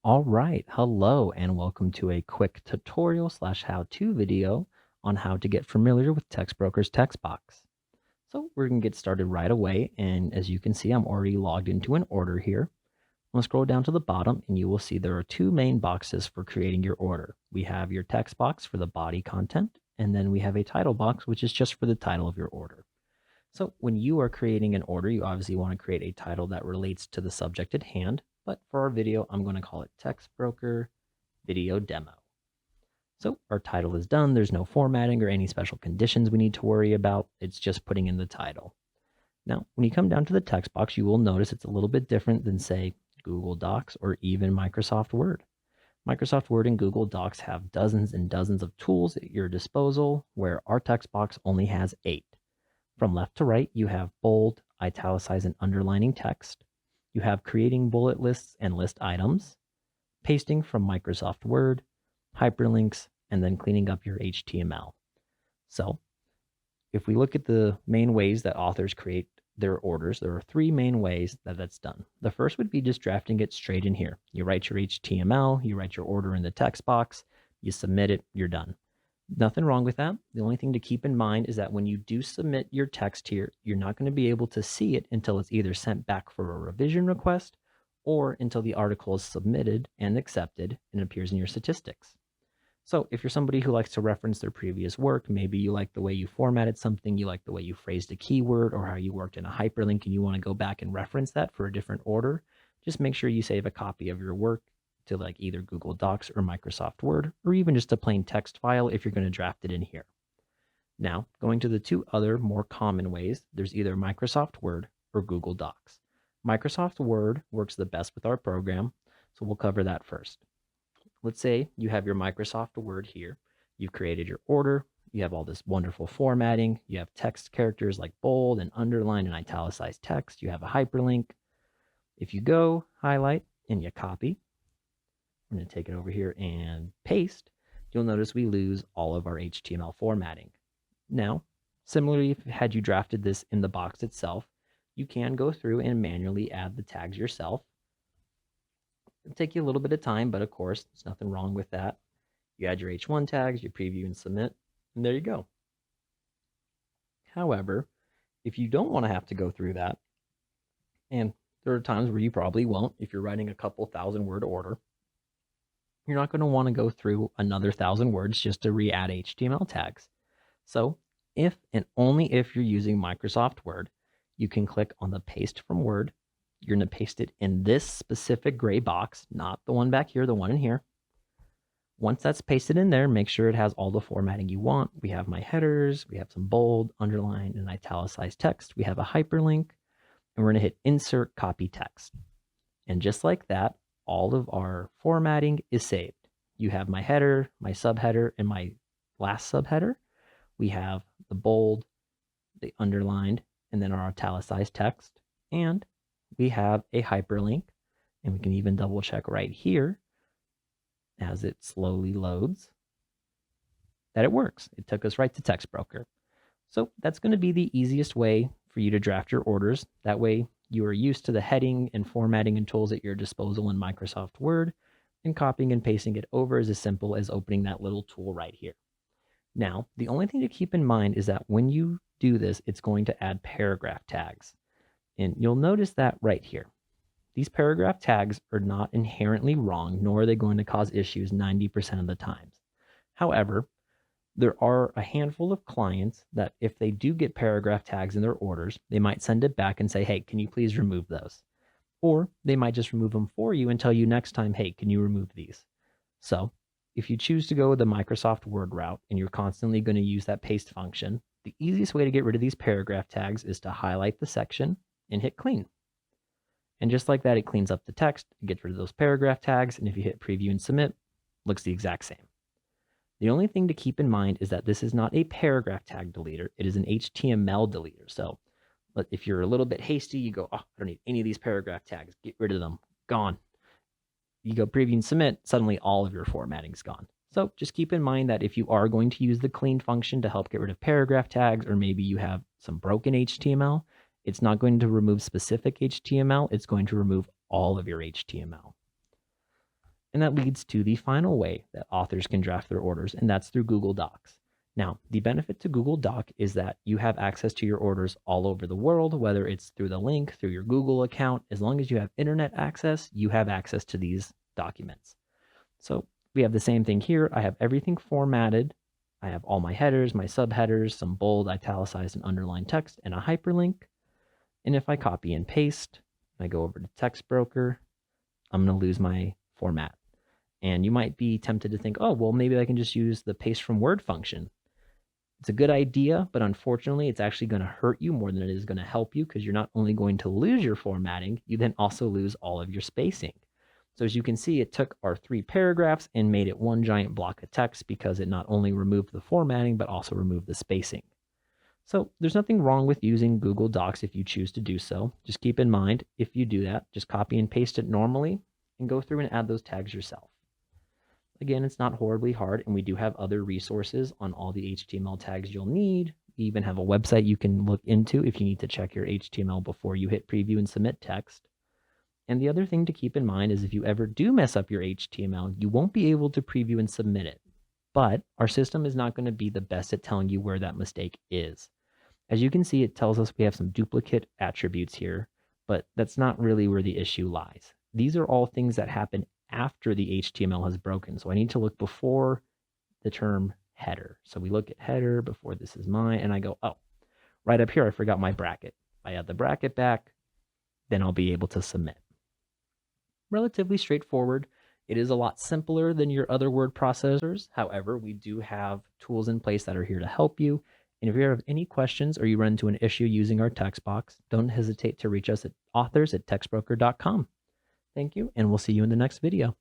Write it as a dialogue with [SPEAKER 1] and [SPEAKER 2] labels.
[SPEAKER 1] All right, hello and welcome to a quick tutorial slash how-to video on how to get familiar with Textbroker's text box. So we're going to get started right away, and as you can see, I'm already logged into an order here. I'm going to scroll down to the bottom and you will see there are two main boxes for creating your order. We have your text box for the body content, and then we have a title box, which is just for the title of your order. So when you are creating an order, you obviously want to create a title that relates to the subject at hand. But for our video, I'm going to call it Textbroker Video Demo. So our title is done. There's no formatting or any special conditions we need to worry about. It's just putting in the title. Now, when you come down to the text box, you will notice it's a little bit different than, say, Google Docs or even Microsoft Word. Microsoft Word and Google Docs have dozens and dozens of tools at your disposal, where our text box only has 8. From left to right, you have bold, italicized, and underlining text. You have creating bullet lists and list items, pasting from Microsoft Word, hyperlinks, and then cleaning up your HTML. So if we look at the main ways that authors create their orders, there are 3 main ways that that's done. The first would be just drafting it straight in here. You write your HTML, you write your order in the text box, you submit it, you're done. Nothing wrong with that. The only thing to keep in mind is that when you do submit your text here, you're not going to be able to see it until it's either sent back for a revision request or until the article is submitted and accepted and appears in your statistics. So if you're somebody who likes to reference their previous work, maybe you like the way you formatted something, you like the way you phrased a keyword or how you worked in a hyperlink and you want to go back and reference that for a different order, just make sure you save a copy of your work to like either Google Docs or Microsoft Word, or even just a plain text file if you're going to draft it in here. Now, going to the 2 other more common ways, there's either Microsoft Word or Google Docs. Microsoft Word works the best with our program, so we'll cover that first. Let's say you have your Microsoft Word here. You've created your order. You have all this wonderful formatting. You have text characters like bold and underline and italicized text. You have a hyperlink. If you go highlight and you copy, I'm going to take it over here and paste, you'll notice we lose all of our HTML formatting. Now, similarly, had you drafted this in the box itself, you can go through and manually add the tags yourself. It'll take you a little bit of time, but of course, there's nothing wrong with that. You add your H1 tags, you preview and submit, and there you go. However, if you don't want to have to go through that, and there are times where you probably won't if you're writing a couple 1,000-word order, you're not going to want to go through another 1,000 words just to re-add HTML tags. So if and only if you're using Microsoft Word, you can click on the paste from Word. You're going to paste it in this specific gray box, not the one back here, the one in here. Once that's pasted in there, make sure it has all the formatting you want. We have my headers, we have some bold, underlined, and italicized text. We have a hyperlink, and we're going to hit Insert Copy Text. And just like that, all of our formatting is saved. You have my header, my subheader, and my last subheader. We have the bold, the underlined, and then our italicized text. And we have a hyperlink, and we can even double check right here as it slowly loads that it works. It took us right to Textbroker. So that's going to be the easiest way for you to draft your orders. That way you are used to the heading and formatting and tools at your disposal in Microsoft Word, and copying and pasting it over is as simple as opening that little tool right here. Now, the only thing to keep in mind is that when you do this, it's going to add paragraph tags. And you'll notice that right here. These paragraph tags are not inherently wrong, nor are they going to cause issues 90% of the times. However, there are a handful of clients that if they do get paragraph tags in their orders, they might send it back and say, hey, can you please remove those? Or they might just remove them for you and tell you next time, hey, can you remove these? So if you choose to go the Microsoft Word route and you're constantly going to use that paste function, the easiest way to get rid of these paragraph tags is to highlight the section and hit clean. And just like that, it cleans up the text, it gets rid of those paragraph tags, and if you hit preview and submit, it looks the exact same. The only thing to keep in mind is that this is not a paragraph tag deleter. It is an HTML deleter. So if you're a little bit hasty, you go, oh, I don't need any of these paragraph tags. Get rid of them. Gone. You go preview and submit, suddenly all of your formatting's gone. So just keep in mind that if you are going to use the clean function to help get rid of paragraph tags, or maybe you have some broken HTML, it's not going to remove specific HTML. It's going to remove all of your HTML. And that leads to the final way that authors can draft their orders, and that's through Google Docs. Now, the benefit to Google Doc is that you have access to your orders all over the world, whether it's through the link, through your Google account. As long as you have internet access, you have access to these documents. So we have the same thing here. I have everything formatted. I have all my headers, my subheaders, some bold, italicized, and underlined text, and a hyperlink. And if I copy and paste, I go over to Textbroker, I'm going to lose my format. And you might be tempted to think, oh, well, maybe I can just use the paste from Word function. It's a good idea, but unfortunately, it's actually going to hurt you more than it is going to help you, because you're not only going to lose your formatting, you then also lose all of your spacing. So as you can see, it took our 3 paragraphs and made it one giant block of text, because it not only removed the formatting, but also removed the spacing. So there's nothing wrong with using Google Docs if you choose to do so. Just keep in mind, if you do that, just copy and paste it normally and go through and add those tags yourself. Again, it's not horribly hard, and we do have other resources on all the HTML tags you'll need. We even have a website you can look into if you need to check your HTML before you hit preview and submit text. And the other thing to keep in mind is if you ever do mess up your HTML, you won't be able to preview and submit it. But our system is not going to be the best at telling you where that mistake is. As you can see, it tells us we have some duplicate attributes here, but that's not really where the issue lies. These are all things that happen after the HTML has broken. So I need to look before the term header. So we look at header before this is mine, and I go, oh, right up here, I forgot my bracket. If I add the bracket back, then I'll be able to submit. Relatively straightforward. It is a lot simpler than your other word processors. However, we do have tools in place that are here to help you. And if you have any questions or you run into an issue using our text box, don't hesitate to reach us at authors@textbroker.com. Thank you, and we'll see you in the next video.